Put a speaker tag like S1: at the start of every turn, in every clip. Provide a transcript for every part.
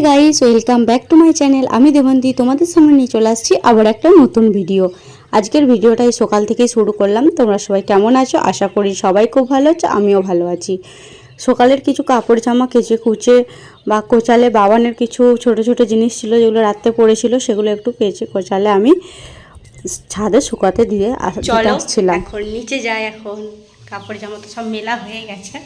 S1: Guys, welcome back to my channel. আমি দেবন্তী তোমাদের সামনে নিয়ে চলে আসছি আবার একটা নতুন ভিডিও। আজকের ভিডিওটাই সকাল থেকেই শুরু করলাম। তোমরা সবাই কেমন আছো? আশা করি সবাই খুব ভালো আছো, আমিও ভালো আছি। সকালের কিছু কাপড় জামা কেচে কুচে বা কোচালে বাবানের কিছু ছোট ছোট জিনিস ছিল যেগুলো রাত্রে পড়েছিল, সেগুলো একটু কেচে কোচালে আমি ছাদে শুকাতে দিয়ে আসছিলাম।
S2: এখন নিচে যাই। এখন কাপড় জামা তো সব মেলা হয়ে গেছে।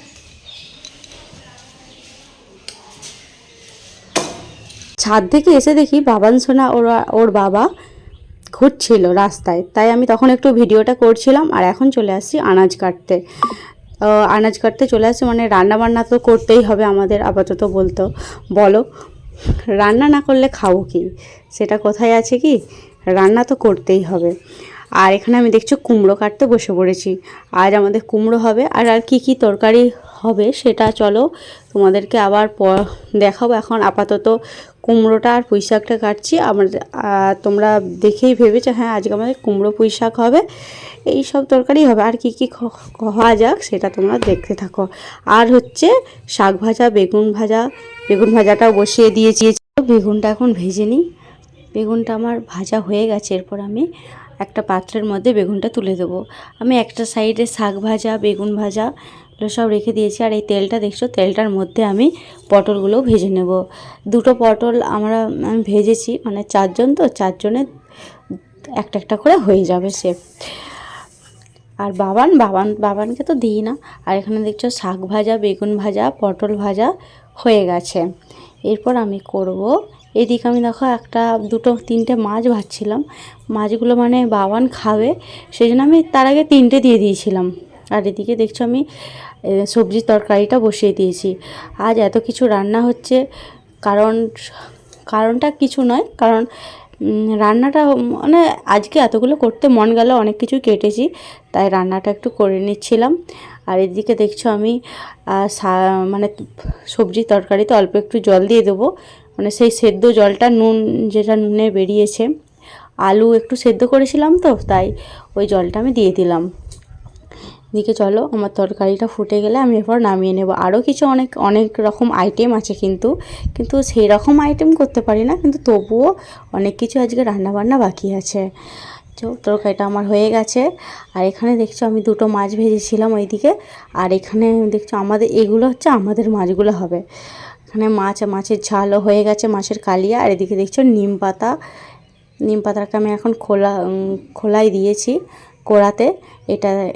S1: ছাদ থেকে এসে দেখি বাবান সোনা ওর বাবা ঘুরছিল রাস্তায়, তাই আমি তখন একটু ভিডিওটা করছিলাম। আর এখন চলে আসছি আনাজ কাটতে। আনাজ কাটতে চলে আসছি, মানে রান্না বান্না তো করতেই হবে আমাদের আপাতত বলো, রান্না না করলে খাবো কি? সেটা কোথায় আছে কি? রান্না তো করতেই হবে। আর এখানে আমি দেখছি কুমড়ো কাটতে বসে পড়েছি। আজ আমাদের কুমড়ো হবে। আর আর কি তরকারি হবে সেটা চলো তোমাদেরকে আবার দেখাবো। এখন আপাতত কুমড়োটা আর পুঁই শাকটা কাটছি। তোমরা দেখেই ভেবেছো হ্যাঁ আজকে আমাদের কুমড়ো পুঁই শাক হবে, এই সব তরকারি হবে। আর কি খাওয়া যাক সেটা তোমরা দেখতে থাকো। আর হচ্ছে শাক ভাজা, বেগুন ভাজাটাও বসিয়ে দিয়েছি। বেগুনটা এখন ভেজে নিই। বেগুনটা আমার ভাজা হয়ে গেছে। এরপর আমি একটা পাত্রের মধ্যে বেগুনটা তুলে দেবো। আমি একটা সাইডে শাক ভাজা, বেগুন ভাজা এগুলো সব রেখে দিয়েছি। আর এই তেলটা দেখছো, তেলটার মধ্যে আমি পটলগুলোও ভেজে নেব। দুটো পটল আমি ভেজেছি, মানে চারজন তো, চারজনে একটা একটা করে হয়ে যাবে সে। আর বাবানকে তো দিই না। আর এখানে দেখছো শাক ভাজা, বেগুন ভাজা, পটল ভাজা হয়ে গেছে। এরপর আমি করব, এদিকে আমি দেখো দুটো তিনটে মাছ ভাজছিলাম। মাছগুলো মানে বাবান খাবে, সেই জন্য আমি তার আগে তিনটে দিয়ে দিয়েছিলাম। আর এদিকে দেখছো আমি সবজির তরকারিটা বসিয়ে দিয়েছি। আজ এত কিছু রান্না হচ্ছে, কারণটা কিছু নয়, কারণ রান্নাটা মানে আজকে এতগুলো করতে মন গেল, অনেক কিছুই কেটেছি, তাই রান্নাটা একটু করে নিচ্ছিলাম। আর এদিকে দেখছো আমি মানে সবজির তরকারিতে অল্প একটু জল দিয়ে দেবো, মানে সেই সেদ্ধ জলটা, যেটা নুনে বেরিয়েছে। আলু একটু সেদ্ধ করেছিলাম তো, তাই ওই জলটা আমি দিয়ে দিলাম। দিকে চলো আমার তরকারিটা ফুটে গেলে আমি এরপর নামিয়ে নেব। আরও কিছু অনেক রকম আইটেম আছে, কিন্তু সেই রকম আইটেম করতে পারি না, কিন্তু তবুও অনেক কিছু আজকে রান্নাবান্না বাকি আছে। তরকারিটা আমার হয়ে গেছে। আর এখানে দেখছো আমি দুটো মাছ ভেজেছিলাম ওইদিকে। আর এখানে দেখছো এগুলো হচ্ছে আমাদের মাছগুলো হবে। এখানে মাছের ঝালও হয়ে গেছে, মাছের কালিয়া। আর এদিকে দেখছো নিম পাতাটাকে আমি এখন খোলাই দিয়েছি কড়াতে।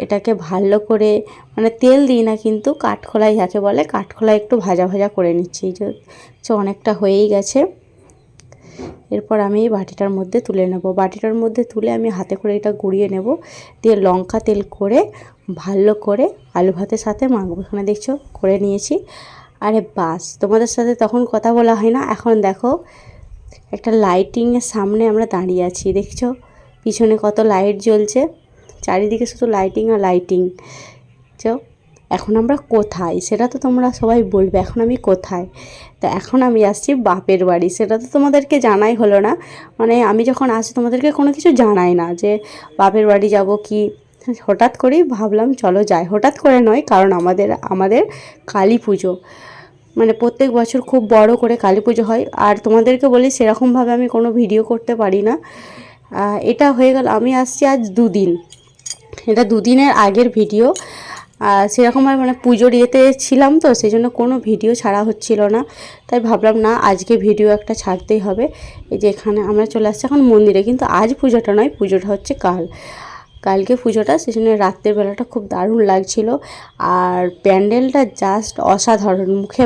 S1: এটাকে ভালো করে, মানে তেল দিই না, কিন্তু কাঠখোলাই যাকে বলে, কাঠখোলাই একটু ভাজা করে নিচ্ছি। অনেকটা হয়েই গেছে। এরপর আমি এই বাটিটার মধ্যে তুলে নেব। বাটিটার মধ্যে তুলে আমি হাতে করে এটা গুঁড়িয়ে নেব, দিয়ে লঙ্কা তেল করে ভালো করে আলু ভাতের সাথে মাখবো। এখানে দেখছো করে নিয়েছি। আরে বাস, তোমাদের সাথে তখন কথা বলা হয় না। এখন দেখো একটা লাইটিংয়ের সামনে আমরা দাঁড়িয়ে আছি, দেখছো পিছনে কত লাইট জ্বলছে, চারিদিকে শুধু লাইটিং আর লাইটিং। এখন আমরা কোথায় সেটা তো তোমরা সবাই বলবে, এখন আমি কোথায়? তা এখন আমি আসছি বাপের বাড়ি। সেটা তো তোমাদেরকে জানাই হলো না, মানে আমি যখন আসি তোমাদেরকে কোনো কিছু জানাই না যে বাপের বাড়ি যাব কি। হঠাৎ করেই ভাবলাম চলো যাই। হঠাৎ করে নয়, কারণ আমাদের কালী পুজো, মানে প্রত্যেক বছর খুব বড় করে কালী পুজো হয়। আর তোমাদেরকে বলি সেরকমভাবে আমি কোনো ভিডিও করতে পারি না। এটা হয়ে গেল, আমি আসছি আজ দুদিন, এটা দুদিনের আগের ভিডিও। সেরকমভাবে মানে পুজোর ইয়েতে ছিলাম তো, সেই জন্য কোনো ভিডিও ছাড়া হচ্ছিল না। তাই ভাবলাম না, আজকে ভিডিও একটা ছাড়তেই হবে। এই যে এখানে আমরা চলে আসছি এখন মন্দিরে, কিন্তু আজ পুজোটা নয়, পুজোটা হচ্ছে কালকে পুজোটা। সেই জন্য রাত্রের বেলাটা খুব দারুণ লাগছিল। আর প্যান্ডেলটা জাস্ট অসাধারণ, মুখে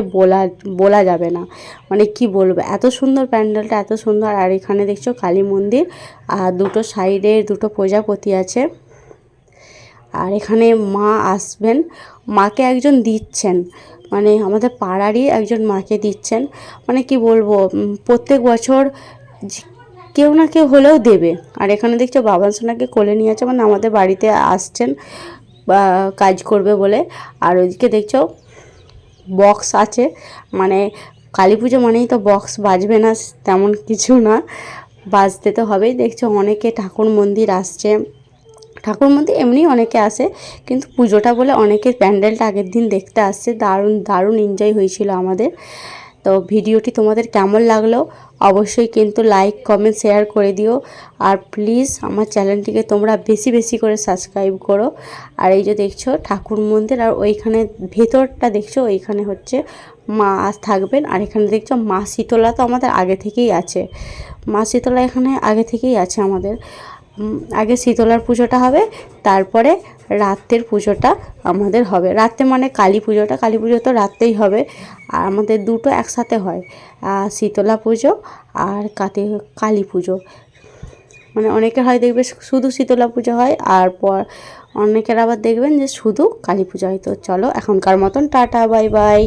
S1: বলা যাবে না, মানে কি বলবো, এত সুন্দর প্যান্ডেলটা, এত সুন্দর। আর এখানে দেখছো কালী মন্দির, আর দুটো সাইডে দুটো প্রজাপতি আছে। আর এখানে মা আসবেন, মাকে একজন দিচ্ছেন, মানে আমাদের পাড়ারই একজন মাকে দিচ্ছেন। মানে কি বলবো, প্রত্যেক বছর কেউ না কেউ হলেও দেবে। আর এখানে দেখছো বাবান সোনাকে কোলে নিয়ে আছে, মানে আমাদের বাড়িতে আসছেন বা কাজ করবে বলে। আর ওইদিকে দেখছো বক্স আছে, মানে কালী পুজো মানেই তো বক্স বাজবে না তেমন কিছু না, বাজতে তো হবেই। দেখছো অনেকে ঠাকুর মন্দির আসছে, ঠাকুর মন্দির এমনি অনেকে আসে, কিন্তু পুজোটা বলে অনেকে প্যান্ডেলটা আগের দিন দেখতে আসছে। দারুণ এনজয় হয়েছিল আমাদের। তো ভিডিওটি তোমাদের কেমন লাগলো অবশ্যই কিন্তু লাইক কমেন্ট শেয়ার করে দিও। আর প্লিজ আমার চ্যানেলটিকে তোমরা বেশি বেশি করে সাবস্ক্রাইব করো। আর এই যে দেখছো ঠাকুর মন্দির, আর ওইখানে ভেতরটা দেখছো ওইখানে হচ্ছে মা থাকবেন। আর এখানে দেখছো মা শীতলা তো আমাদের আগে থেকেই আছে, মা শীতলা এখানে আগে থেকেই আছে আমাদের। আগে শীতলার পুজোটা হবে, তারপরে রাতের পুজোটা আমাদের হবে। রাতে মানে কালী পুজোটা, কালী পুজো তো রাতেই হবে। আর আমাদের দুটো একসাথে হয়, শীতলা পুজো আর কালী পুজো। মানে অনেকের হয় দেখবে শুধু শীতলা পুজো হয়, আর অনেকের আবার দেখবেন যে শুধু কালী পুজো হয়। তো চলো এখনকার মতন টাটা, বাই বাই।